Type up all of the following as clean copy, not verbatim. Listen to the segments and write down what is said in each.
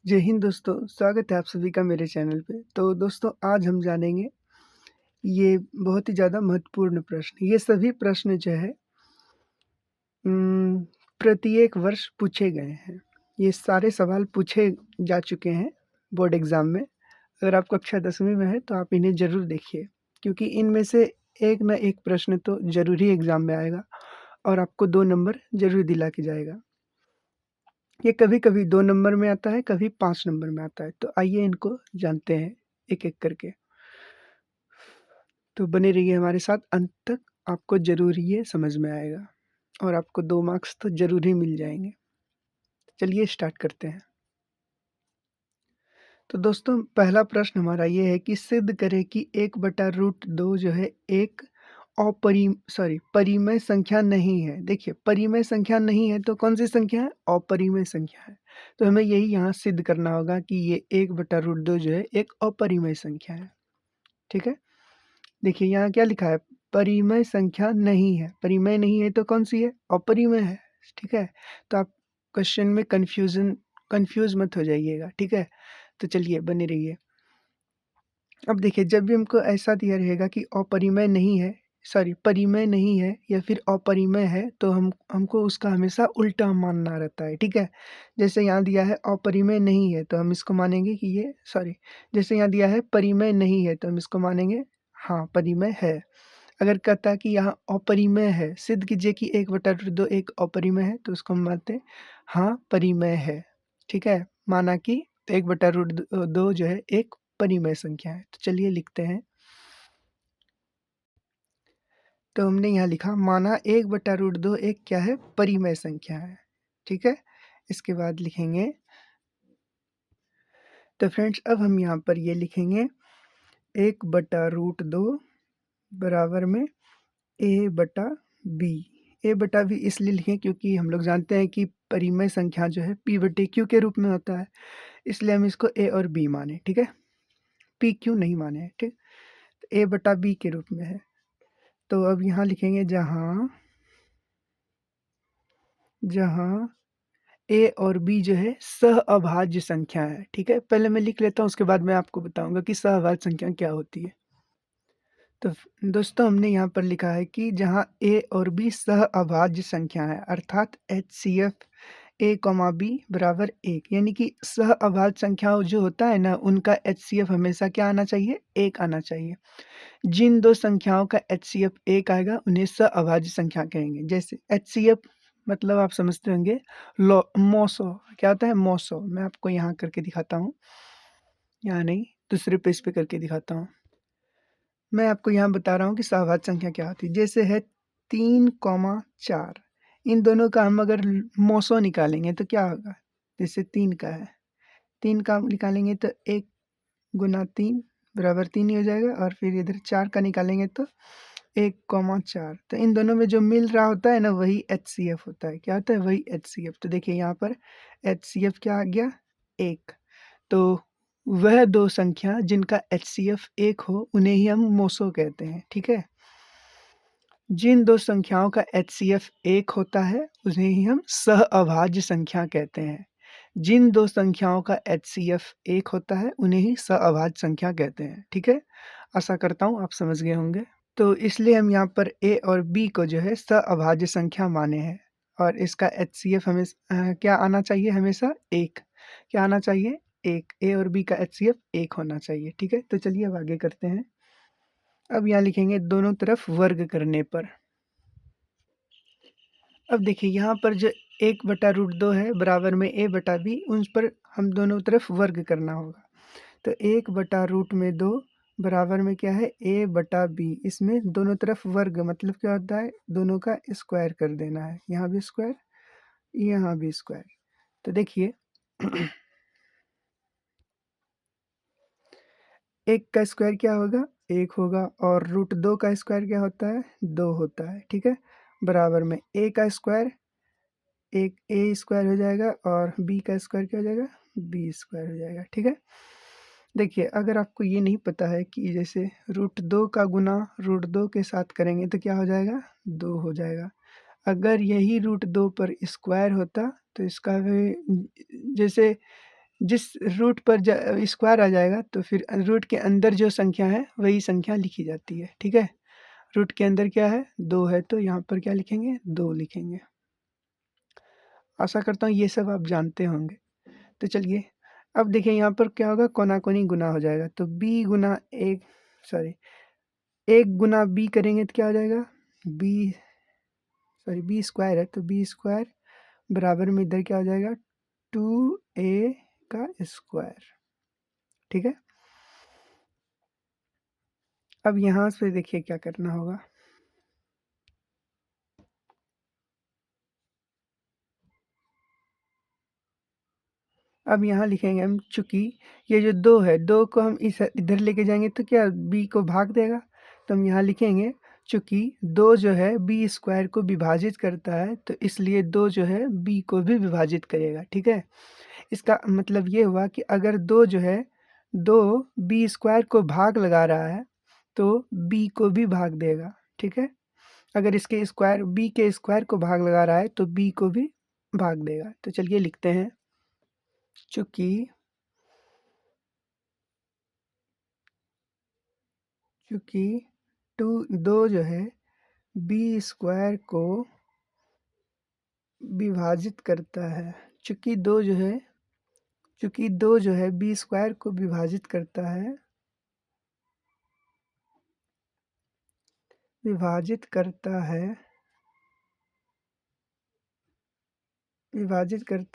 जय हिंद दोस्तों, स्वागत है आप सभी का मेरे चैनल पे। तो दोस्तों आज हम जानेंगे ये बहुत ही ज़्यादा महत्वपूर्ण प्रश्न। ये सभी प्रश्न जो है प्रत्येक वर्ष पूछे गए हैं। ये सारे सवाल पूछे जा चुके हैं बोर्ड एग्ज़ाम में। अगर आप कक्षा 10वीं में हैं तो आप इन्हें ज़रूर देखिए, क्योंकि इनमें से एक न एक प्रश्न तो ज़रूर ही एग्ज़ाम में आएगा और आपको 2 नंबर ज़रूर दिला के जाएगा। ये कभी-कभी 2 नंबर में आता है, कभी 5 नंबर में आता है। तो आइए इनको जानते हैं एक-एक करके। तो बने रहिए हमारे साथ अंत तक, आपको ज़रूर ये समझ में आएगा और आपको 2 मार्क्स तो ज़रूर ही मिल जाएँगे। चलिए स्टार्ट करते हैं। तो दोस्तों पहला प्रश्न हमारा ये है कि सिद्ध करें कि 1/√2 जो है एक परिमेय संख्या नहीं है। देखिए परिमेय संख्या नहीं है तो कौन-सी संख्या है? अपरिमेय संख्या है। तो हमें यही यहाँ सिद्ध करना होगा कि ये 1/√2 जो है एक अपरिमेय संख्या है। ठीक है? देखिए यहाँ क्या लिखा है? परिमेय संख्या नहीं है। परिमेय नहीं है तो कौन-सी है? अपरिमेय है। ठीक है? तो आप क्वेश्चन में कन्फ्यूज़ मत हो जाइएगा। ठीक है? तो चलिए बने रहिए। अब देखिए जब भी हमको ऐसा दिया रहेगा कि परिमेय नहीं है या फिर अपरिमेय है तो हमको उसका हमेशा उल्टा मानना रहता है। ठीक है? जैसे यहाँ दिया है अपरिमेय नहीं है तो हम इसको मानेंगे कि जैसे यहाँ दिया है परिमेय नहीं है तो हम इसको मानेंगे हाँ, परिमेय है। अगर कहता है कि यहाँ अपरिमेय है, सिद्ध कीजिए कि 1/2 एक अपरिमेय है तो उसको हम मानते हैं हाँ, परिमेय है। ठीक है? माना कि 1/2 जो है एक परिमेय संख्या है। तो चलिए लिखते हैं। तो हमने यहाँ लिखा माना 1/2 एक क्या है? परिमेय संख्या है। ठीक है? इसके बाद लिखेंगे तो फ्रेंड्स अब हम यहाँ पर ये लिखेंगे 1/2 बराबर में a/b। a/b इसलिए लिखें क्योंकि हम लोग जानते हैं कि परिमेय संख्या जो है p/q के रूप में होता है, इसलिए हम इसको a और b माने। ठीक है? pq नहीं माने। ठीक? a/b के रूप में है। तो अब यहाँ लिखेंगे जहाँ a और b जो है सहअभाज्य संख्या है। ठीक है? पहले मैं लिख लेता हूँ, उसके बाद मैं आपको बताऊँगा कि सहअभाज्य संख्या क्या होती है। तो दोस्तों हमने यहाँ पर लिखा है कि जहाँ a और b सहअभाज्य संख्या है अर्थात HCF a, b बराबर 1, यानी कि सहअभाज्य संख्या जो होता है ना उनका HCF हमेशा क्या आना चाहिए? 1 आना चाहिए। जिन 2 संख्याओं का HCF 1 आएगा उन्हें सहअभाज्य संख्या कहेंगे। जैसे HCF मतलब आप समझते होंगे मौसो क्या होता है? मौसो। मैं आपको यहाँ करके दिखाता हूँ, यहाँ नहीं दूसरे पेज पे करके दिखाता हूँ। मैं आपको यहाँ बता रहा हूँ कि सहअभाज्य संख्या क्या होती है। जैसे है 3, 4, इन दोनों का हम अगर मौसो निकालेंगे तो क्या होगा? जैसे 3 का है, 3 का निकालेंगे तो 1 गुना 3 बराबर 3 ही हो जाएगा और फिर इधर 4 का निकालेंगे तो 1, 4। तो इन दोनों में जो मिल रहा होता है ना वही HCF होता है। क्या होता है? वही HCF। तो देखिए यहाँ पर HCF क्या आ गया? 1। तो वह 2 संख्या जिनका HCF 1 हो उन्हें ही हम मोसो कहते हैं। ठीक है? जिन 2 संख्याओं का HCF 1 होता है उन्हें ही हम सहअभाज्य संख्या कहते हैं। जिन 2 संख्याओं का HCF 1 होता है उन्हें ही सहअभाज्य संख्या कहते हैं। ठीक है? आशा करता हूँ आप समझ गए होंगे। तो इसलिए हम यहाँ पर a और b को जो है सहअभाज्य संख्या माने हैं और इसका HCF क्या आना चाहिए? हमेशा 1। क्या आना चाहिए? 1। a और b का HCF 1 होना चाहिए। ठीक है? तो चलिए अब आगे करते हैं। अब यहाँ लिखेंगे दोनों तरफ वर्ग करने पर। अब देखिए यहाँ पर जो 1/√2 है बराबर में a/b, उन पर हम दोनों तरफ वर्ग करना होगा। तो 1/√2 बराबर में क्या है? a/b। इसमें दोनों तरफ वर्ग मतलब क्या होता है? दोनों का स्क्वायर कर देना है। यहाँ भी स्क्वायर, यहाँ भी स्क्वायर। तो देखिए 1 का स्क्वायर क्या होगा? 1 होगा और √2 का स्क्वायर क्या होता है? 2 होता है। ठीक है? बराबर में a का स्क्वायर एक a स्क्वायर हो जाएगा और b का स्क्वायर क्या हो जाएगा? b स्क्वायर हो जाएगा। ठीक है? देखिए अगर आपको ये नहीं पता है कि जैसे √2 का गुना √2 के साथ करेंगे तो क्या हो जाएगा? 2 हो जाएगा। अगर यही √2 पर स्क्वायर होता तो इसका भी जैसे जिस रूट पर स्क्वायर आ जाएगा तो फिर रूट के अंदर जो संख्या है वही संख्या लिखी जाती है, ठीक है। रूट के अंदर क्या है, 2 है, तो यहाँ पर क्या लिखेंगे, 2 लिखेंगे। आशा करता हूँ ये सब आप जानते होंगे। तो चलिए अब देखिए यहाँ पर क्या होगा, कोना-कोनी गुना हो जाएगा, तो b गुना 1 सॉरी 1 गुना b करेंगे तो क्या हो जाएगा, b स्क्वायर है तो b स्क्वायर बराबर में इधर क्या हो जाएगा, 2a का स्क्वायर, ठीक है। अब यहाँ से देखिए क्या करना होगा, अब यहाँ लिखेंगे हम, चूंकि ये जो 2 है, 2 को हम इस इधर लेके जाएंगे तो क्या b को भाग देगा, तो हम यहाँ लिखेंगे चूंकि 2 जो है b स्क्वायर को विभाजित करता है तो इसलिए 2 जो है b को भी विभाजित करेगा, ठीक है। इसका मतलब ये हुआ कि अगर 2 जो है 2 b स्क्वायर को भाग लगा रहा है तो b को भी भाग देगा, ठीक है। अगर इसके स्क्वायर b के स्क्वायर को भाग लगा रहा है तो b को भी भाग देगा। तो चलिए लिखते हैं, चूंकि 2 जो है b स्क्वायर को विभाजित करता है, चूंकि 2 जो है b स्क्वायर को विभाजित करता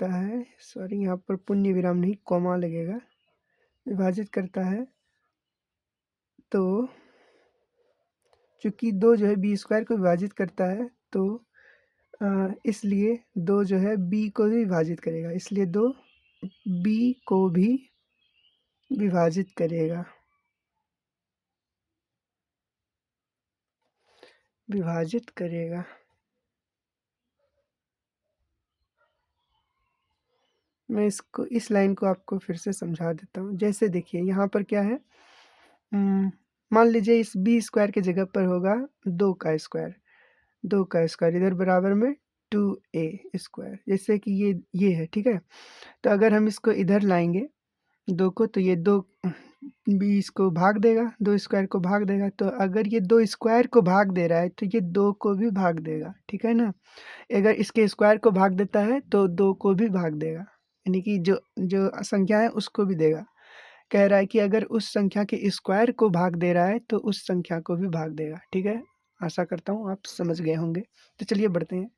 है, सॉरी यहाँ पर पुण्य विराम नहीं कॉमा लगेगा, विभाजित करता है, तो चूंकि 2 जो है बी स्क्वायर को विभाजित करता है तो इसलिए 2 जो है b को भी विभाजित करेगा, इसलिए 2 b को भी विभाजित करेगा, मैं इस लाइन को आपको फिर से समझा देता हूँ। जैसे देखिए यहाँ पर क्या है, मान लीजिए इस b स्क्वायर की जगह पर होगा 2 का स्क्वायर इधर बराबर में 2a स्क्वायर, जैसे कि ये है, ठीक है। तो अगर हम इसको इधर लाएंगे 2 को तो ये 2 b इसको भाग देगा, 2 स्क्वायर को भाग देगा, तो अगर ये 2 स्क्वायर को भाग दे रहा है तो ये 2 को भी भाग देगा, ठीक है ना। अगर इसके स्क्वायर को भाग देता है तो 2 को भी भाग देगा, यानी कि जो जो संख्या है उसको भी देगा। कह रहा है कि अगर उस संख्या के स्क्वायर को भाग दे रहा है तो उस संख्या को भी भाग देगा, ठीक है। आशा करता हूँ आप समझ गए होंगे। तो चलिए बढ़ते हैं।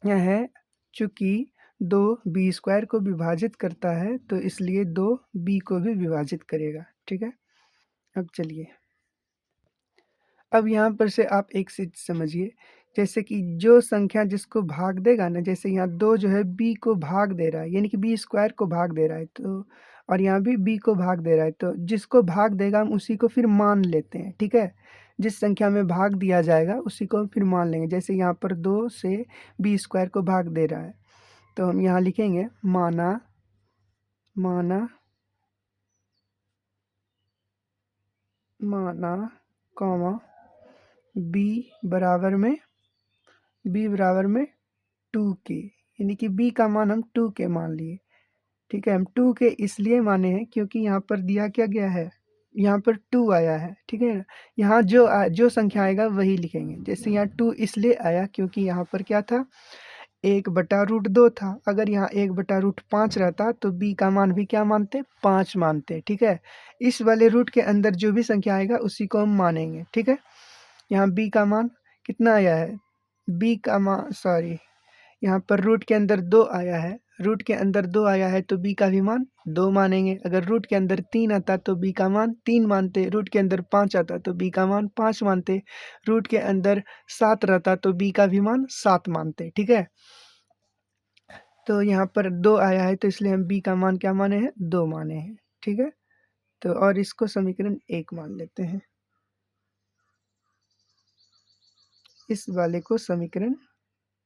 यह है चूंकि 2 b स्क्वायर को विभाजित करता है तो इसलिए 2 b को भी विभाजित करेगा, ठीक है। अब चलिए, अब यहाँ पर से आप एक चीज समझिए, जैसे कि जो संख्या जिसको भाग देगा ना, जैसे यहाँ 2 जो है b को भाग दे रहा है, यानी कि b स्क्वायर को भाग दे रहा है, तो और यहाँ भी b को भाग दे रहा है, तो जिसको भाग देगा हम उसी को फिर मान लेते हैं, ठीक है। जिस संख्या में भाग दिया जाएगा उसी को हम फिर मान लेंगे। जैसे यहाँ पर 2 से b स्क्वायर को भाग दे रहा है तो हम यहाँ लिखेंगे माना कॉमा b बराबर में 2k, यानी कि b का मान हम 2k मान लिए, ठीक है। हम 2k इसलिए माने हैं क्योंकि यहाँ पर दिया क्या गया है, यहाँ पर 2 आया है, ठीक है। यहाँ जो संख्या आएगा वही लिखेंगे। जैसे यहाँ 2 इसलिए आया क्योंकि यहाँ पर क्या था, 1/√2 था। अगर यहाँ 1/5 रहता तो b का मान भी क्या मानते, 5 मानते, ठीक है। इस वाले रूट के अंदर जो भी संख्या आएगा उसी को हम मानेंगे, ठीक है। यहाँ b का मान कितना आया है, b का मान सॉरी यहाँ पर रूट के अंदर 2 आया है, तो b का भी मान 2 मानेंगे। अगर रूट के अंदर 3 आता तो b का मान 3 मानते, रूट के अंदर 5 आता तो b का मान 5 मानते, रूट के अंदर 7 रहता तो b का भी मान 7 मानते, ठीक है। तो यहाँ पर 2 आया है तो इसलिए हम b का मान क्या माने हैं, 2 माने हैं, ठीक है। तो और इसको समीकरण 1 मान लेते हैं, इस वाले को समीकरण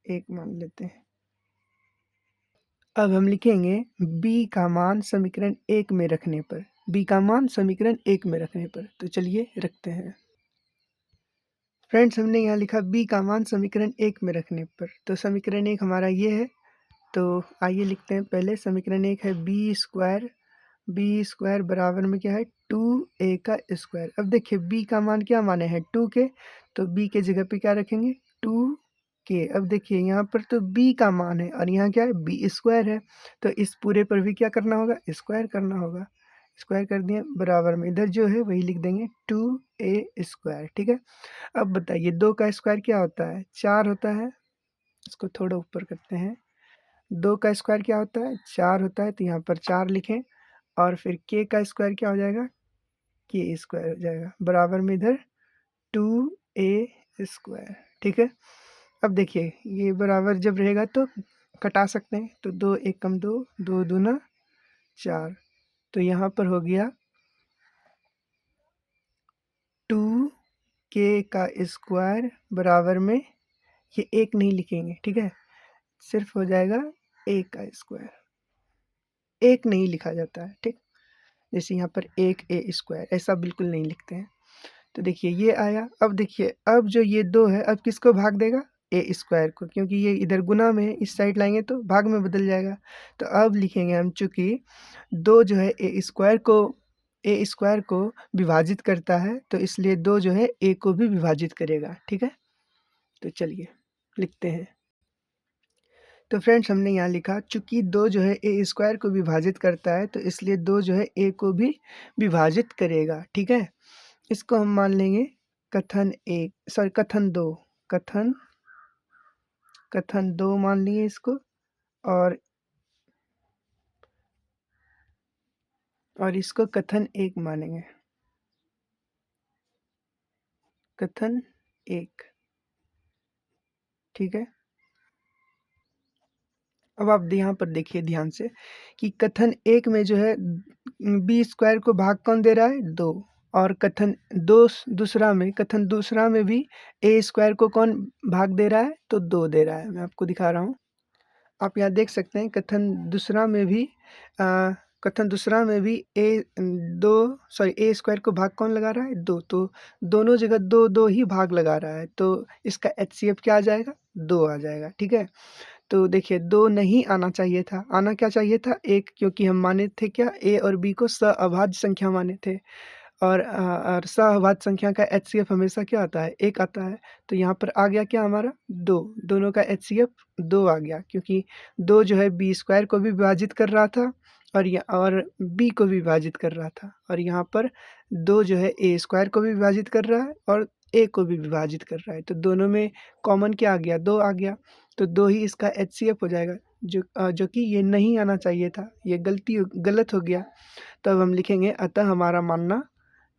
1 मान लेते हैं। अब हम लिखेंगे b का मान समीकरण 1 में रखने पर, तो चलिए रखते हैं। फ्रेंड्स हमने यहाँ लिखा b का मान समीकरण 1 में रखने पर, तो समीकरण 1 हमारा ये है, तो आइए लिखते हैं पहले समीकरण 1 है बी स्क्वायर बराबर में क्या है 2a का स्क्वायर। अब देखिए b का मान क्या माने हैं 2 के, तो b के जगह पे क्या रखेंगे 2k। अब देखिए यहाँ पर तो b का मान है और यहाँ क्या है b स्क्वायर है, तो इस पूरे पर भी क्या करना होगा स्क्वायर करना होगा। स्क्वायर कर दिए बराबर में इधर जो है वही लिख देंगे 2a स्क्वायर। ठीक है, अब बताइए 2 का स्क्वायर क्या होता है 4 होता है। इसको थोड़ा ऊपर करते हैं। 2 का स्क्वायर क्या होता है 4 होता है, तो यहाँ पर 4 लिखें और फिर k का स्क्वायर क्या हो जाएगा k स्क्वायर हो जाएगा बराबर में इधर 2a स्क्वायर। ठीक है, अब देखिए ये बराबर जब रहेगा तो कटा सकते हैं, तो 2 एकम 2, 2 दूना 4, तो यहाँ पर हो गया 2k का स्क्वायर बराबर में ये एक नहीं लिखेंगे। ठीक है, सिर्फ हो जाएगा a का स्क्वायर। एक नहीं लिखा जाता है, ठीक, जैसे यहाँ पर एक a स्क्वायर ऐसा बिल्कुल नहीं लिखते हैं। तो देखिए ये आया। अब देखिए अब जो ये 2 है अब किसको भाग देगा ए स्क्वायर को, क्योंकि ये इधर गुना में है, इस साइड लाएंगे तो भाग में बदल जाएगा। तो अब लिखेंगे हम चूंकि 2 जो है ए स्क्वायर को विभाजित करता है, तो इसलिए 2 जो है ए को भी विभाजित करेगा। ठीक है, तो चलिए लिखते हैं। तो फ्रेंड्स हमने यहाँ लिखा चूंकि 2 जो है ए स्क्वायर को विभाजित करता है, तो इसलिए 2 जो है ए को भी विभाजित करेगा। ठीक है, इसको हम मान लेंगे कथन कथन दो मान लिए इसको, और इसको कथन 1 मानेंगे, कथन 1। ठीक है, अब आप यहाँ पर देखिए ध्यान से कि कथन 1 में जो है बी स्क्वायर को भाग कौन दे रहा है 2, और कथन कथन दूसरा में भी ए स्क्वायर को कौन भाग दे रहा है तो 2 दे रहा है। मैं आपको दिखा रहा हूँ, आप यहाँ देख सकते हैं कथन दूसरा में भी ए स्क्वायर को भाग कौन लगा रहा है 2, तो दोनों जगह 2 2 ही भाग लगा रहा है, तो इसका एचसीएफ क्या आ जाएगा 2 आ जाएगा। ठीक है, तो देखिए 2 नहीं आना चाहिए था, आना क्या चाहिए था 1, क्योंकि हम माने थे क्या ए और बी को सअभाज्य संख्या माने थे, और सअभाज्य संख्या का एचसीएफ हमेशा क्या आता है 1 आता है। तो यहाँ पर आ गया क्या हमारा 2, दोनों का एचसीएफ 2 आ गया, क्योंकि 2 जो है बी स्क्वायर को भी विभाजित कर रहा था और बी को भी विभाजित कर रहा था, और यहाँ पर 2 जो है ए स्क्वायर को भी विभाजित कर रहा है और ए को भी विभाजित कर रहा है, तो दोनों में कॉमन क्या आ गया 2 आ गया, तो 2 ही इसका एचसीएफ हो जाएगा, जो कि ये नहीं आना चाहिए था, ये गलत हो गया। तो अब हम लिखेंगे अतः हमारा मानना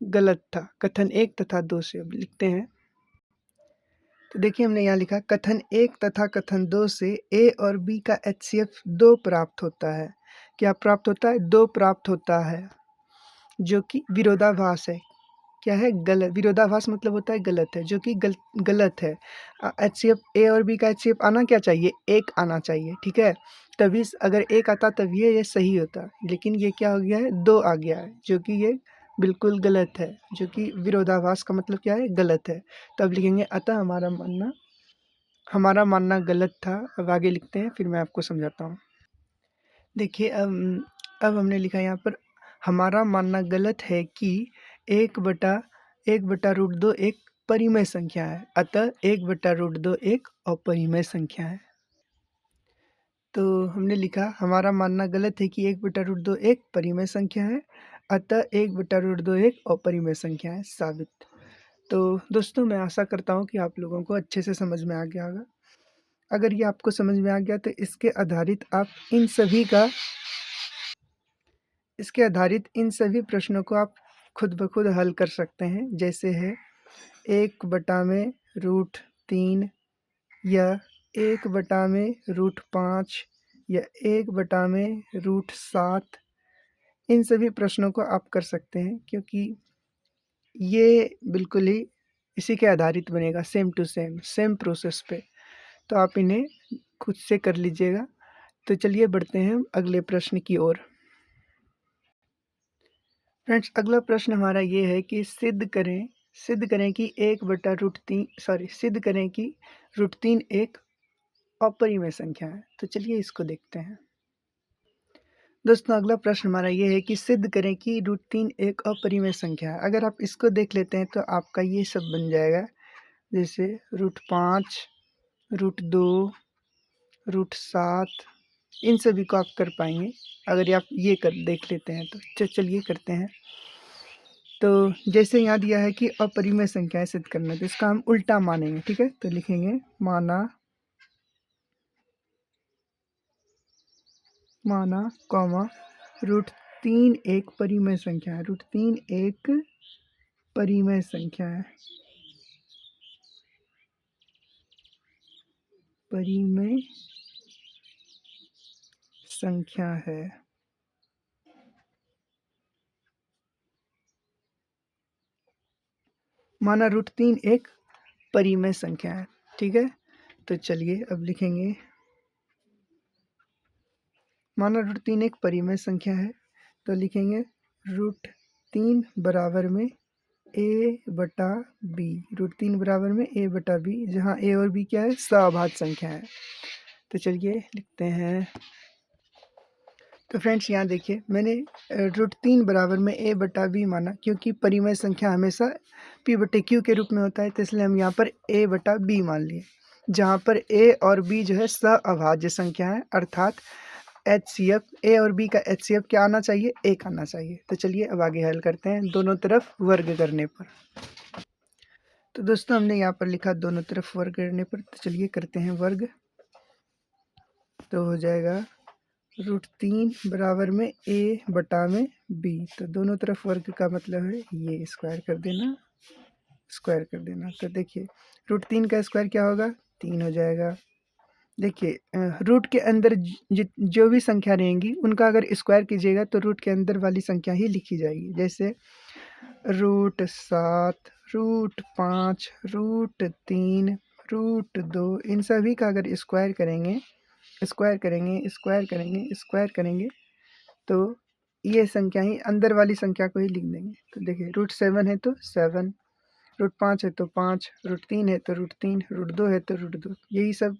गलत था कथन 1 तथा 2 से। अब लिखते हैं, तो देखिए हमने यहाँ लिखा कथन 1 तथा कथन 2 से ए और बी का एचसीएफ 2 प्राप्त होता है। क्या प्राप्त होता है 2 प्राप्त होता है, जो कि विरोधाभास है। क्या है गलत, विरोधाभास मतलब होता है गलत है, जो कि गलत है। एचसीएफ ए और बी का एचसीएफ आना क्या चाहिए 1 आना चाहिए। ठीक है, तभी अगर 1 आता तभी ये सही होता, लेकिन ये क्या हो गया है 2 आ गया है, जो कि ये बिल्कुल गलत है, जो कि विरोधाभास का मतलब क्या है गलत है। तो अब लिखेंगे अतः हमारा मानना गलत था। अब आगे लिखते हैं, फिर मैं आपको समझाता हूँ। देखिए अब हमने लिखा यहाँ पर हमारा मानना गलत है कि 1/√2 एक परिमेय संख्या है, अतः 1/√2 एक अपरिमेय संख्या है। तो हमने लिखा हमारा मानना गलत है कि 1/√2 एक परिमेय संख्या है, अतः 1/√2 एक अपरिमेय संख्या है, साबित। तो दोस्तों मैं आशा करता हूँ कि आप लोगों को अच्छे से समझ में आ गया होगा। अगर ये आपको समझ में आ गया तो इसके आधारित इन सभी प्रश्नों को आप खुद ब खुद हल कर सकते हैं। जैसे है 1/√3 या 1/√5 या 1/√7, इन सभी प्रश्नों को आप कर सकते हैं, क्योंकि ये बिल्कुल ही इसी के आधारित बनेगा, सेम टू सेम प्रोसेस पे। तो आप इन्हें खुद से कर लीजिएगा। तो चलिए बढ़ते हैं अगले प्रश्न की ओर। फ्रेंड्स अगला प्रश्न हमारा ये है कि सिद्ध करें कि √3 एक अपरिमेय संख्या है। तो चलिए इसको देखते हैं। दोस्तों अगला प्रश्न हमारा ये है कि सिद्ध करें कि √3 एक अपरिमेय संख्या है। अगर आप इसको देख लेते हैं तो आपका ये सब बन जाएगा, जैसे √5, √2, √7, इन सभी को आप कर पाएंगे अगर आप ये कर देख लेते हैं तो। चलिए करते हैं। तो जैसे यहाँ दिया है कि अपरिमेय संख्याएं सिद्ध करना है, तो इसका हम उल्टा मानेंगे। ठीक है, तो लिखेंगे माना कॉमा √3 एक परिमेय संख्या है। √3 एक परिमेय संख्या है। परिमेय संख्या है। माना √3 एक परिमेय संख्या है। ठीक है, तो चलिए अब लिखेंगे माना √3 एक परिमेय संख्या है, तो लिखेंगे √3 बराबर में a/b। √3 बराबर में a/b, जहाँ a और b क्या है, सअभाज्य संख्या है। तो चलिए लिखते हैं। तो फ्रेंड्स यहाँ देखिए, मैंने √3 बराबर में a/b माना, क्योंकि परिमेय संख्या हमेशा p/q के रूप में होता है, तो इसलिए हम यहाँ पर a/b मान लिए, जहाँ पर a और b जो है सअभाज्य संख्या है, अर्थात HCF a और b का HCF क्या आना चाहिए, 1 आना चाहिए। तो चलिए अब आगे हल करते हैं दोनों तरफ वर्ग करने पर। तो दोस्तों हमने यहाँ पर लिखा दोनों तरफ वर्ग करने पर, तो चलिए करते हैं वर्ग। तो हो जाएगा √3 बराबर में a/b। तो दोनों तरफ वर्ग का मतलब है ये स्क्वायर कर देना, स्क्वायर कर देना। तो देखिए √3 का स्क्वायर क्या होगा, 3 हो जाएगा। देखिए रूट के अंदर जो भी संख्या रहेंगी उनका अगर स्क्वायर कीजिएगा तो रूट के अंदर वाली संख्या ही लिखी जाएगी। जैसे √7, √5, √3, √2, इन सभी का अगर स्क्वायर करेंगे, स्क्वायर करेंगे, स्क्वायर करेंगे, स्क्वायर करेंगे, तो ये संख्या ही अंदर वाली संख्या को ही लिख देंगे। तो देखिए √7 है तो 7, √5 है तो 5, √3 है तो √3, √2 है तो √2, यही सब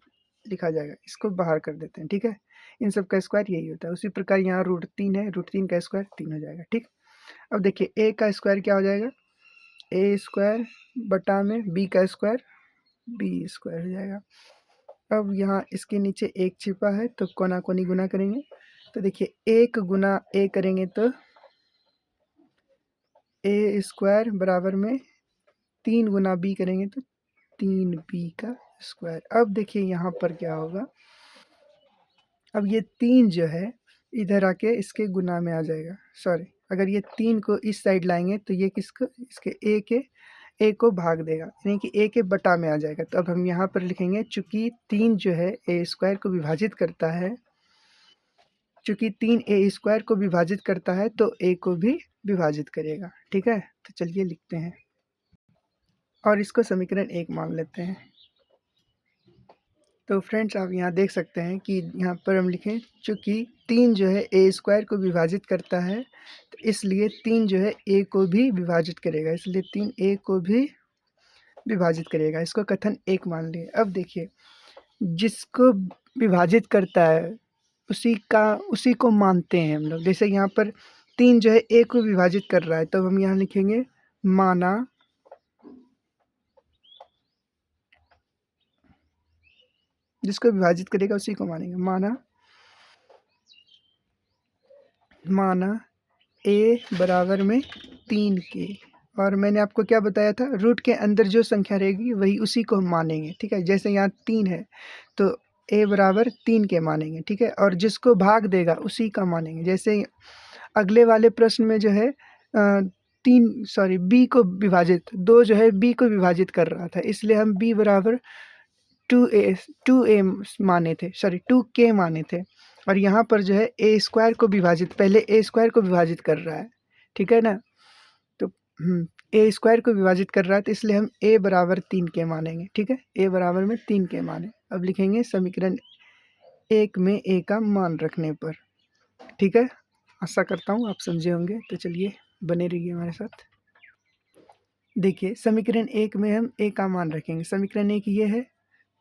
लिखा जाएगा। इसको बाहर कर देते हैं। ठीक है, इन सब का स्क्वायर यही होता है। उसी प्रकार यहाँ √3 है, √3 का स्क्वायर 3 हो जाएगा। ठीक, अब देखिए a का स्क्वायर क्या हो जाएगा, a² बटा में b का स्क्वायर b² हो जाएगा। अब यहाँ इसके नीचे 1 छिपा है, तो कोना कोनी गुना करेंगे। तो देखिए 1 गुना a करेंगे तो a² बराबर में 3 गुना b करेंगे तो 3b का स्क्वायर। अब देखिए यहाँ पर क्या होगा, अब ये 3 जो है इधर आके इसके गुना में आ जाएगा। सॉरी, अगर ये 3 को इस साइड लाएंगे तो ये किसको, इसके a को भाग देगा, यानी कि a के बटा में आ जाएगा। तो अब हम यहाँ पर लिखेंगे, चूंकि 3 जो है a² को विभाजित करता है, चूंकि 3 a² को विभाजित करता है तो a को भी विभाजित करेगा। ठीक है, तो चलिए लिखते हैं और इसको समीकरण 1 मान लेते हैं। तो फ्रेंड्स आप यहाँ देख सकते हैं कि यहाँ पर हम लिखें, चूँकि 3 जो है a² को विभाजित करता है, तो इसलिए 3 जो है a को भी विभाजित करेगा, इसलिए 3 a को भी विभाजित करेगा। इसको कथन 1 मान लिए। अब देखिए जिसको विभाजित करता है उसी को मानते हैं हम लोग। जैसे यहाँ पर 3 जो है a को विभाजित कर रहा है, तो हम यहाँ लिखेंगे माना जिसको विभाजित करेगा उसी को मानेंगे। माना a बराबर में 3 के, और मैंने आपको क्या बताया था, रूट के अंदर जो संख्या रहेगी वही उसी को हम मानेंगे। ठीक है, जैसे यहाँ 3 है तो a बराबर 3 के मानेंगे। ठीक है, और जिसको भाग देगा उसी का मानेंगे। जैसे अगले वाले प्रश्न में जो है b को विभाजित, 2 जो है b को विभाजित कर रहा था, इसलिए हम b बराबर 2a माने थे, सॉरी 2k माने थे। और यहाँ पर जो है a² को विभाजित, पहले a² को विभाजित कर रहा है। ठीक है ना, तो a² को विभाजित कर रहा है, तो इसलिए हम a बराबर 3 के मानेंगे। ठीक है, a बराबर में 3 के माने। अब लिखेंगे समीकरण 1 में a का मान रखने पर। ठीक है, आशा करता हूँ आप समझे होंगे। तो चलिए बने रहिए हमारे साथ। देखिए समीकरण 1 में हम a का मान रखेंगे। समीकरण 1 ये है,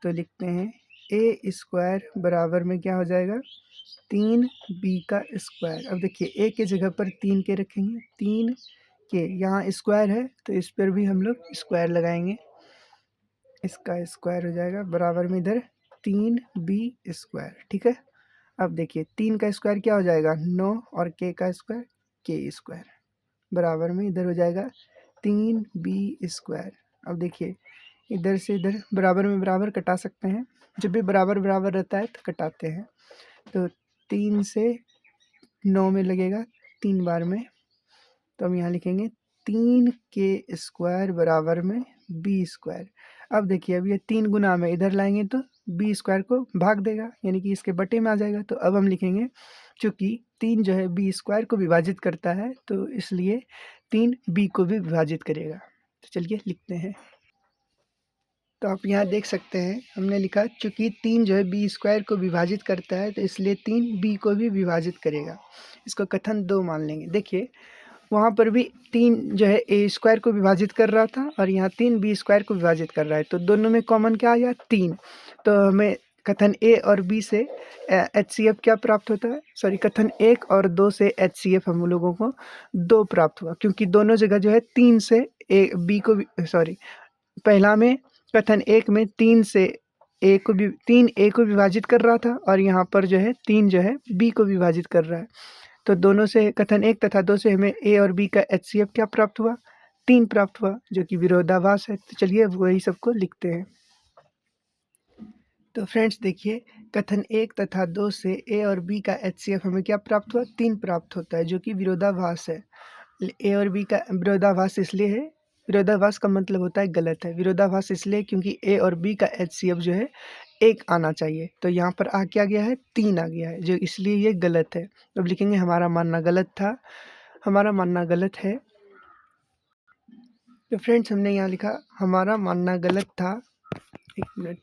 तो लिखते हैं ए स्क्वायर बराबर में क्या हो जाएगा 3b का स्क्वायर। अब देखिए ए के जगह पर 3 के रखेंगे, 3 के यहाँ स्क्वायर है तो इस पर भी हम लोग स्क्वायर लगाएंगे, इसका स्क्वायर हो जाएगा बराबर में इधर 3b स्क्वायर। ठीक है, अब देखिए 3 का स्क्वायर क्या हो जाएगा 9 और के का स्क्वायर के स्क्वायर बराबर में इधर हो जाएगा 3b स्क्वायर। अब देखिए इधर से इधर बराबर में बराबर कटा सकते हैं, जब भी बराबर बराबर रहता है तो कटाते हैं। तो 3 से 9 में लगेगा 3 बार में, तो हम यहाँ लिखेंगे 3 के स्क्वायर बराबर में बी स्क्वायर। अब देखिए अब ये 3 गुना में इधर लाएंगे तो बी स्क्वायर को भाग देगा, यानी कि इसके बटे में आ जाएगा। तो अब हम लिखेंगे चूँकि 3 जो है बी स्क्वायर को विभाजित करता है तो इसलिए 3 बी को भी विभाजित करेगा। तो चलिए लिखते हैं। तो आप यहाँ देख सकते हैं हमने लिखा चूँकि 3 जो है बी स्क्वायर को विभाजित करता है तो इसलिए 3 बी को भी विभाजित करेगा। इसको कथन 2 मान लेंगे। देखिए वहाँ पर भी 3 जो है ए स्क्वायर को विभाजित कर रहा था और यहाँ 3 बी स्क्वायर को विभाजित कर रहा है, तो दोनों में कॉमन क्या आ गया 3। तो हमें कथन ए और बी से एचसीएफ क्या प्राप्त होता है, सॉरी कथन 1 और 2 से एचसीएफ हम लोगों को 2 प्राप्त हुआ, क्योंकि दोनों जगह जो है 3 से ए बी को सॉरी पहला में कथन 1 में 3 से ए को भी 3 ए को विभाजित कर रहा था और यहाँ पर जो है 3 जो है बी को विभाजित कर रहा है। तो दोनों से कथन 1 तथा 2 से हमें ए और बी का एचसीएफ क्या प्राप्त हुआ 3 प्राप्त हुआ, जो कि विरोधाभास है। तो चलिए वही सबको लिखते हैं। तो फ्रेंड्स देखिए कथन 1 तथा 2 से ए और बी का एचसीएफ हमें क्या प्राप्त हुआ 3 प्राप्त होता है, जो कि विरोधाभास है। ए और बी का विरोधाभास इसलिए है, विरोधाभास का मतलब होता है गलत है। विरोधाभास इसलिए क्योंकि ए और बी का एचसीएफ जो है 1 आना चाहिए, तो यहाँ पर आ क्या गया है 3 आ गया है, जो इसलिए ये गलत है। अब लिखेंगे हमारा मानना गलत था, हमारा मानना गलत है। तो फ्रेंड्स हमने यहाँ लिखा हमारा मानना गलत था, एक मिनट,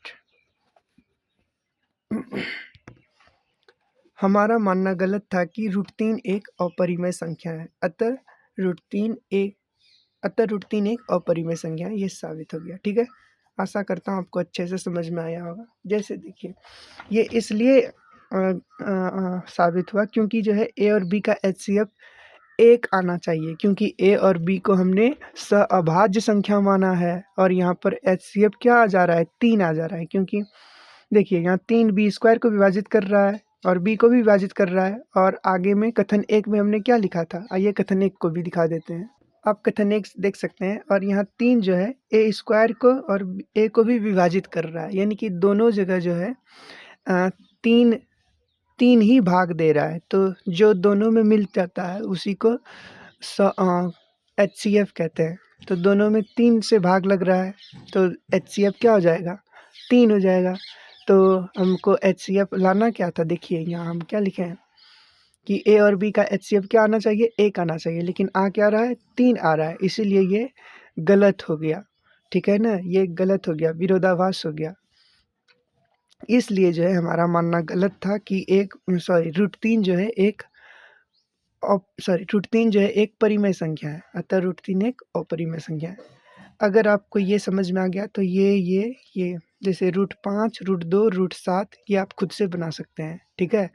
हमारा मानना गलत था कि √3 एक अपरिमेय संख्या है, अतः √3 एक अपरिमेय संख्या है, ये साबित हो गया। ठीक है, आशा करता हूँ आपको अच्छे से समझ में आया होगा। जैसे देखिए ये इसलिए साबित हुआ क्योंकि जो है ए और बी का एचसीएफ 1 आना चाहिए, क्योंकि ए और बी को हमने सअभाज्य संख्या माना है और यहाँ पर एचसीएफ क्या आ जा रहा है 3 आ जा रहा है, क्योंकि देखिए यहाँ 3 बी स्क्वायर को विभाजित कर रहा है और बी को भी विभाजित कर रहा है। और आगे में कथन 1 में हमने क्या लिखा था, आइए कथन 1 को भी दिखा देते हैं। आप कथन 1 देख सकते हैं और यहाँ 3 जो है ए स्क्वायर को और ए को भी विभाजित कर रहा है, यानी कि दोनों जगह जो है 3 3 ही भाग दे रहा है। तो जो दोनों में मिल जाता है उसी को एचसीएफ कहते हैं। तो दोनों में 3 से भाग लग रहा है तो एचसीएफ क्या हो जाएगा 3 हो जाएगा। तो हमको एचसीएफ लाना क्या था, देखिए यहाँ हम क्या लिखे हैं कि ए और बी का एचसीएफ क्या आना चाहिए 1 आना चाहिए, लेकिन आ क्या रहा है 3 आ रहा है, इसीलिए ये गलत हो गया। ठीक है ना, ये गलत हो गया, विरोधाभास हो गया। इसलिए जो है हमारा मानना गलत था कि √3 जो है एक √3 जो है एक परिमेय संख्या है, अतः √3 एक अपरिमेय संख्या है। अगर आपको ये समझ में आ गया तो ये जैसे √5 √2 √7 ये आप खुद से बना सकते हैं। ठीक है,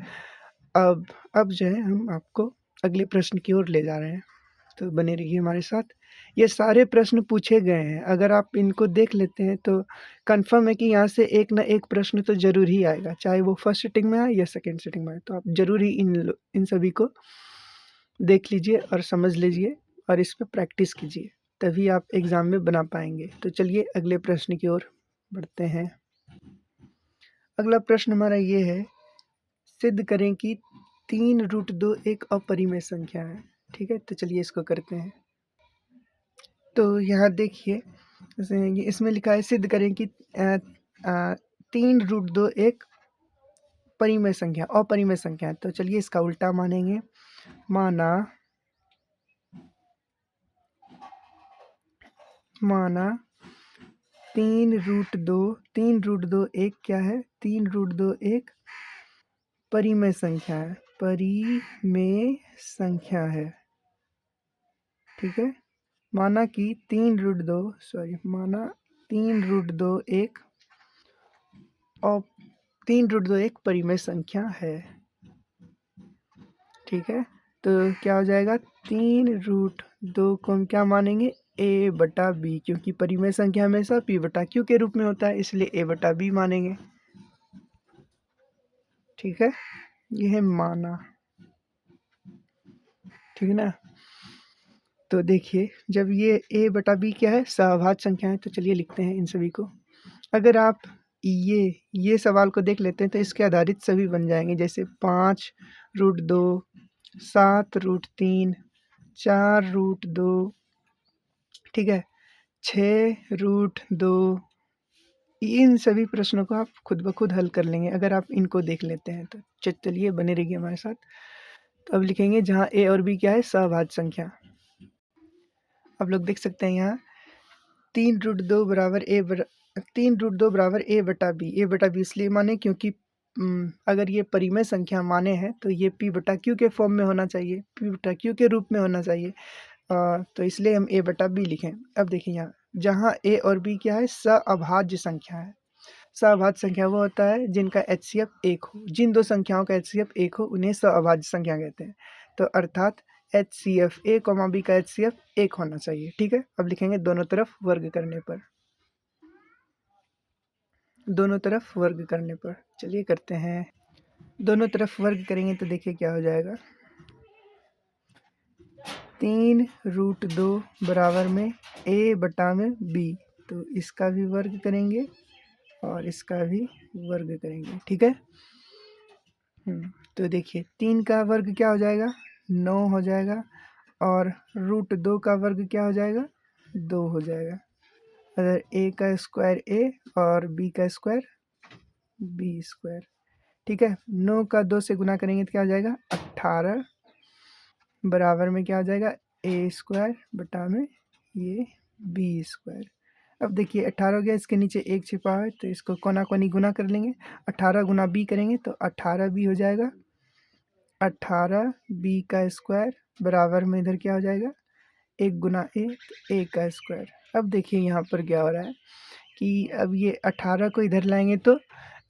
अब जो है हम आपको अगले प्रश्न की ओर ले जा रहे हैं, तो बने रहिए हमारे साथ। ये सारे प्रश्न पूछे गए हैं, अगर आप इनको देख लेते हैं तो कंफर्म है कि यहाँ से एक ना एक प्रश्न तो ज़रूर ही आएगा, चाहे वो फर्स्ट सिटिंग में आए या सेकंड सिटिंग में आए। तो आप ज़रूर ही इन सभी को देख लीजिए और समझ लीजिए और इस पे प्रैक्टिस कीजिए, तभी आप एग्ज़ाम में बना पाएंगे। तो चलिए अगले प्रश्न की ओर बढ़ते हैं। अगला प्रश्न हमारा ये है, सिद्ध करें कि 3√2 एक अपरिमेय संख्या है। ठीक है, तो चलिए इसको करते हैं। तो यहाँ देखिए इसमें लिखा है सिद्ध करें कि 3√2 एक परिमेय संख्या अपरिमेय संख्या है। तो चलिए इसका उल्टा मानेंगे, माना 3√2 एक क्या है 3√2 एक परिमेय संख्या है, परिमेय संख्या है। ठीक है, माना 3√2 एक 3√2 एक परिमेय संख्या है। ठीक है, तो क्या हो जाएगा 3√2 को हम क्या मानेंगे a/b, क्योंकि परिमेय संख्या हमेशा p/q के रूप में होता है, इसलिए a/b मानेंगे। ठीक है, ये है माना। ठीक है ना। तो देखिए जब ये a/b क्या है, सहभाज्य संख्या है, तो चलिए लिखते हैं इन सभी को। अगर आप ये सवाल को देख लेते हैं तो इसके आधारित सभी बन जाएंगे, जैसे 5√2, 7√3, 4√2, ठीक है, 6√2। इन सभी प्रश्नों को आप खुद ब खुद हल कर लेंगे अगर आप इनको देख लेते हैं तो। चलिए बने रहिए हमारे साथ। तो अब लिखेंगे जहाँ a और b क्या है, सहभाज्य संख्या। आप लोग देख सकते हैं यहाँ 3√2 बराबर a/b इसलिए माने क्योंकि अगर ये परिमेय संख्या माने हैं तो ये p/q के फॉर्म में होना चाहिए, p/q के रूप में होना चाहिए। तो इसलिए हम a/b लिखें। अब देखिए यहाँ जहाँ a और b क्या है, सहअभाज्य संख्या है। सहअभाज्य संख्या वो होता है जिनका HCF 1 हो। जिन दो संख्याओं का HCF 1 हो उन्हें सहअभाज्य संख्या कहते हैं। तो अर्थात HCF a, b का HCF 1 होना चाहिए। ठीक है, अब लिखेंगे दोनों तरफ वर्ग करने पर। दोनों तरफ वर्ग करने पर चलिए करते हैं। दोनों तरफ वर्ग करेंगे तो देखिए क्या हो जाएगा, 3√2 बराबर में a/b, तो इसका भी वर्ग करेंगे और इसका भी वर्ग करेंगे। ठीक है, तो देखिए 3 का वर्ग क्या हो जाएगा, 9 हो जाएगा, और √2 का वर्ग क्या हो जाएगा, 2 हो जाएगा। अगर a का स्क्वायर a और b का स्क्वायर b स्क्वायर। ठीक है, 9 का 2 से गुना करेंगे तो क्या हो जाएगा, 18 बराबर में क्या हो जाएगा, a स्क्वायर बटा में ये b स्क्वायर। अब देखिए 18 हो गया, इसके नीचे 1 छिपा है तो इसको कोना कोनी गुना कर लेंगे। 18 गुना b करेंगे तो 18b हो जाएगा। 18b का स्क्वायर बराबर में इधर क्या हो जाएगा, 1 गुना a, तो a का स्क्वायर। अब देखिए यहाँ पर क्या हो रहा है कि अब ये 18 को इधर लाएंगे तो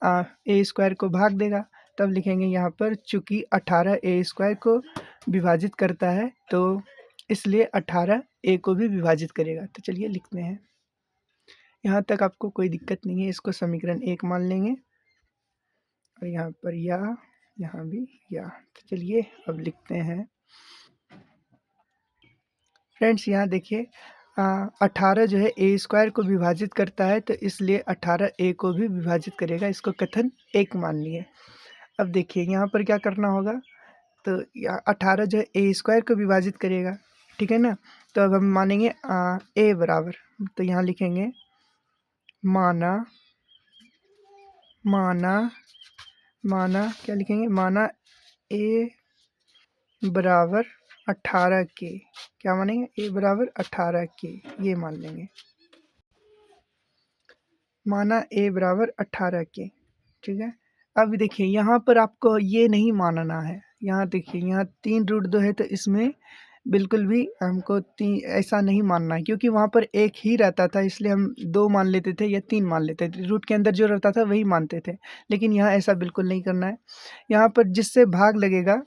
a स्क्वायर को भाग देगा। तब लिखेंगे यहाँ पर चूंकि 18 a स्क्वायर को विभाजित करता है तो इसलिए 18 a को भी विभाजित करेगा। तो चलिए लिखते हैं, यहाँ तक आपको कोई दिक्कत नहीं है। इसको समीकरण 1 मान लेंगे और यहाँ पर यहाँ भी या। तो चलिए अब लिखते हैं फ्रेंड्स। यहाँ देखिए 18 जो है a स्क्वायर को विभाजित करता है तो इसलिए 18 a को भी विभाजित करेगा। इसको कथन 1 मान लिए। अब देखिए यहाँ पर क्या करना होगा, तो 18 जो है a स्क्वायर को विभाजित करेगा। ठीक है ना, तो अब हम मानेंगे a बराबर, तो यहाँ लिखेंगे माना क्या लिखेंगे, माना a बराबर 18 के, क्या मानेंगे, a बराबर 18 के, ये मान लेंगे। माना a बराबर 18 के। ठीक है, अब देखिए यहाँ पर आपको ये नहीं मानना है। यहाँ देखिए यहाँ 3√2 है तो इसमें बिल्कुल भी हमको ऐसा नहीं मानना है, क्योंकि वहाँ पर 1 ही रहता था इसलिए हम 2 मान लेते थे या 3 मान लेते थे। रूट के अंदर जो रहता था वही मानते थे, लेकिन यहाँ ऐसा बिल्कुल नहीं करना है। यहाँ पर जिससे भाग लगेगा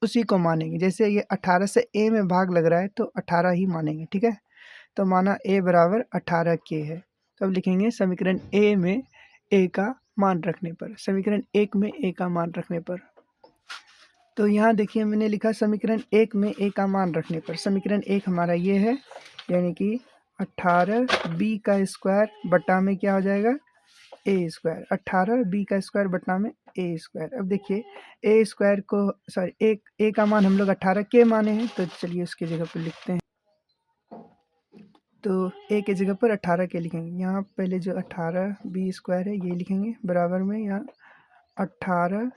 उसी को मानेंगे। जैसे ये 18 से a में भाग लग रहा है तो 18 ही मानेंगे। ठीक है, तो माना a बराबर 18 के है। तो अब लिखेंगे समीकरण a में a का मान रखने पर, समीकरण 1 में a का मान रखने पर। तो यहाँ देखिए मैंने लिखा समीकरण 1 में a का मान रखने पर। समीकरण 1 हमारा ये है, यानी कि 18b का स्क्वायर बटा में क्या हो जाएगा, a स्क्वायर। 18b का स्क्वायर बटा में a स्क्वायर। अब देखिए a स्क्वायर को सॉरी a का मान हम लोग 18 के माने हैं, तो चलिए उसकी जगह पर लिखते हैं। तो a की जगह पर 18 के लिखेंगे। यहाँ पहले जो 18b स्क्वायर है ये लिखेंगे बराबर में यहाँ 18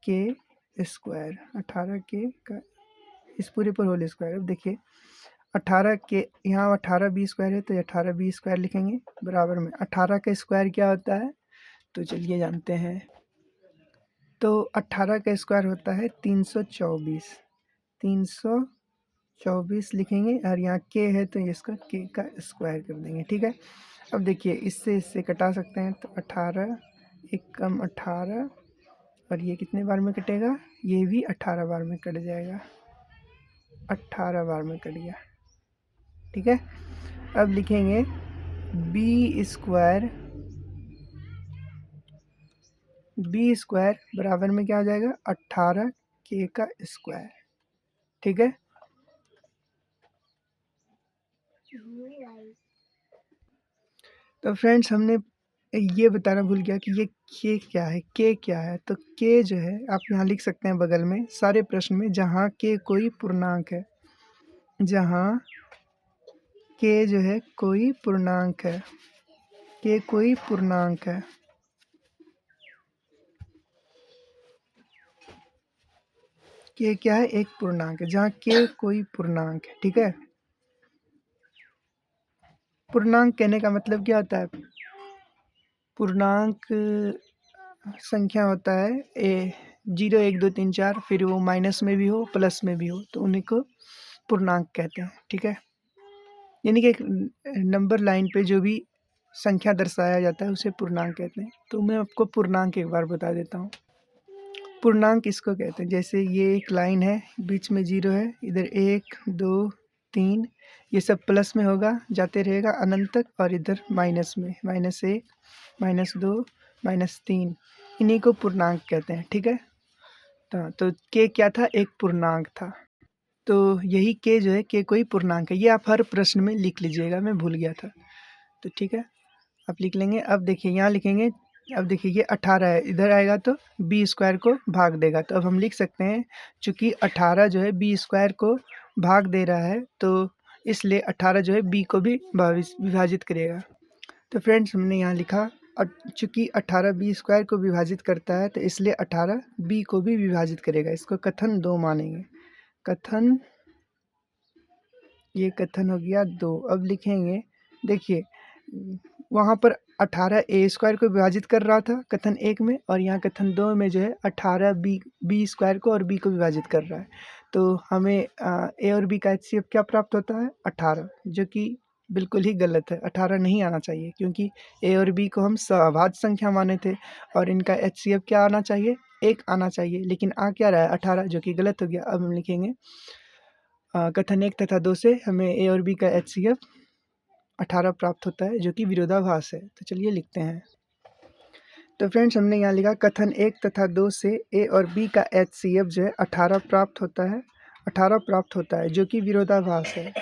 के स्क्वायर, 18 के का इस पूरे पर होल स्क्वायर। अब देखिए 18 के यहाँ 18b स्क्वायर है तो 18b स्क्वायर लिखेंगे बराबर में 18 का स्क्वायर क्या होता है, तो चलिए जानते हैं। तो 18 का स्क्वायर होता है 324, 324 लिखेंगे और यहाँ के है तो इसका के का स्क्वायर कर देंगे। ठीक है, अब देखिए इससे कटा सकते हैं तो 18 1 कम 18 और ये कितने बार में कटेगा? ये भी 18 बार में कट जाएगा, 18 बार में कट गया। ठीक है, अब लिखेंगे बी स्क्वायर बराबर में क्या हो जाएगा? 18 के का स्क्वायर। ठीक है, तो फ्रेंड्स हमने ये बताना भूल गया कि ये के क्या है, के क्या है। तो के जो है आप यहाँ लिख सकते हैं बगल में सारे प्रश्न में, जहाँ के कोई पूर्णांक है, जहाँ के जो है कोई पूर्णांक है, के कोई पूर्णांक है, के क्या है? एक पूर्णांक है, जहाँ के कोई पूर्णांक है। ठीक है, पूर्णांक कहने का मतलब क्या होता है? पूर्णांक संख्या होता है 0 1 2 3 4, फिर वो माइनस में भी हो प्लस में भी हो, तो उन्हीं को पूर्णांक कहते हैं। ठीक है, यानी कि एक नंबर लाइन पे जो भी संख्या दर्शाया जाता है उसे पूर्णांक कहते हैं। तो मैं आपको पूर्णांक एक बार बता देता हूँ। पूर्णांक इसको कहते हैं, जैसे ये एक लाइन है, बीच में 0 है, इधर 1 2 3, ये सब प्लस में होगा, जाते रहेगा अनंत तक, और इधर माइनस में -1 -2 -3, इन्हीं को पूर्णांक कहते हैं। ठीक है, तो के क्या था? एक पूर्णांक था। तो यही के जो है के कोई पूर्णांक है, ये आप हर प्रश्न में लिख लीजिएगा, मैं भूल गया था। तो ठीक है, आप लिख लेंगे। अब देखिए यहाँ लिखेंगे, अब देखिए ये 18 है, इधर आएगा तो बी स्क्वायर को भाग देगा। तो अब हम लिख सकते हैं, चूँकि 18 जो है बी स्क्वायर को भाग दे रहा है, तो इसलिए 18 जो है बी को भी विभाजित करेगा। तो फ्रेंड्स हमने यहाँ लिखा, चूँकि 18 बी स्क्वायर को विभाजित करता है, तो इसलिए 18 बी को भी विभाजित करेगा। इसको कथन 2 मानेंगे। कथन, ये कथन हो गया 2। अब लिखेंगे, देखिए वहाँ पर 18 ए स्क्वायर को विभाजित कर रहा था कथन 1 में, और यहाँ कथन 2 में जो है 18 बी स्क्वायर को और बी को विभाजित कर रहा है। तो हमें ए और बी का एचसीएफ क्या प्राप्त होता है? 18, जो कि बिल्कुल ही गलत है। 18 नहीं आना चाहिए, क्योंकि ए और बी को हम सभाज्य संख्या माने थे, और इनका एचसीएफ क्या आना चाहिए? 1 आना चाहिए, लेकिन आ क्या रहा है? 18, जो कि गलत हो गया। अब हम लिखेंगे कथन 1 तथा 2 से हमें ए और बी का एचसीएफ 18 प्राप्त होता है, जो कि विरोधाभास है। तो चलिए लिखते हैं। तो फ्रेंड्स हमने यहाँ लिखा, कथन 1 तथा 2 से ए और बी का एचसीएफ जो है 18 प्राप्त होता है, 18 प्राप्त होता है, जो कि विरोधाभास है।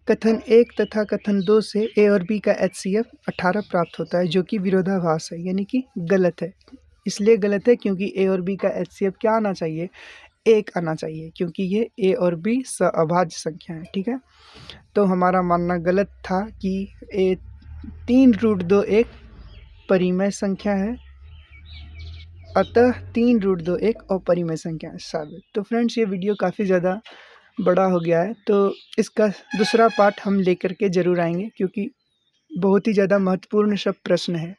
कथन 1 तथा कथन 2 से ए और बी का एचसीएफ 18 प्राप्त होता है, जो कि विरोधाभास है, यानी कि गलत है। इसलिए गलत है क्योंकि ए और बी का एचसीएफ क्या आना चाहिए? 1 आना चाहिए, क्योंकि ये ए और बी अभाज्य संख्या है। ठीक है, तो हमारा मानना गलत था कि ए 3√2 एक परिमेय संख्या है, अतः 3√2 एक अपरिमेय संख्या है, साबित। तो फ्रेंड्स ये वीडियो काफ़ी ज़्यादा बड़ा हो गया है, तो इसका दूसरा पार्ट हम लेकर के ज़रूर आएंगे, क्योंकि बहुत ही ज़्यादा महत्वपूर्ण सब प्रश्न है,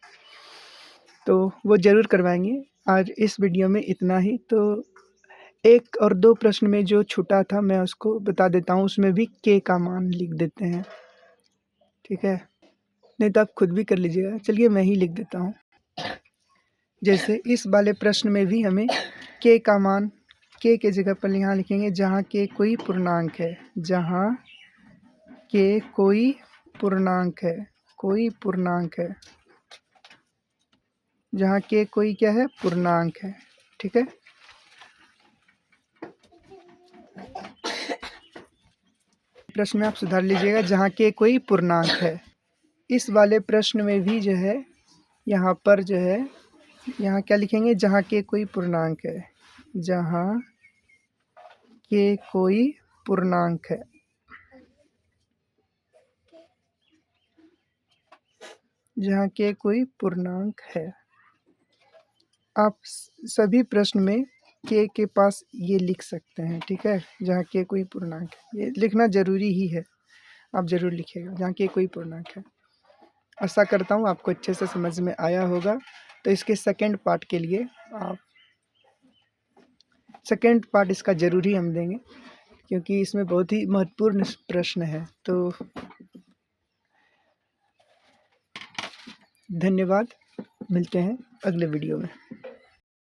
तो वो ज़रूर करवाएंगे। आज इस वीडियो में इतना ही। तो 1 और 2 प्रश्न में जो छूटा था मैं उसको बता देता हूँ, उसमें भी के का मान लिख देते हैं। ठीक है, नहीं तो आप खुद भी कर लीजिएगा। चलिए मैं ही लिख देता हूँ। जैसे इस वाले प्रश्न में भी हमें के का मान, के जगह पर यहाँ लिखेंगे जहाँ के कोई पूर्णांक है, जहाँ के कोई पूर्णांक है, कोई पूर्णांक है, जहाँ के कोई क्या है? पूर्णांक है। ठीक है, प्रश्न में आप सुधार लीजिएगा, जहाँ के कोई पूर्णांक है। इस वाले प्रश्न में भी जो है यहाँ पर जो है, यहाँ क्या लिखेंगे? जहाँ के कोई पूर्णांक है, जहाँ के कोई पूर्णांक है, जहाँ के कोई पूर्णांक है। आप सभी प्रश्न में के पास ये लिख सकते हैं। ठीक है, जहाँ के कोई पूर्णांक है, ये लिखना जरूरी ही है, आप जरूर लिखिएगा, जहाँ के कोई पूर्णांक है। आशा करता हूँ आपको अच्छे से समझ में आया होगा। तो इसके सेकंड पार्ट के लिए आप सेकंड पार्ट इसका ज़रूरी हम देंगे, क्योंकि इसमें बहुत ही महत्वपूर्ण प्रश्न है। तो धन्यवाद, मिलते हैं अगले वीडियो में।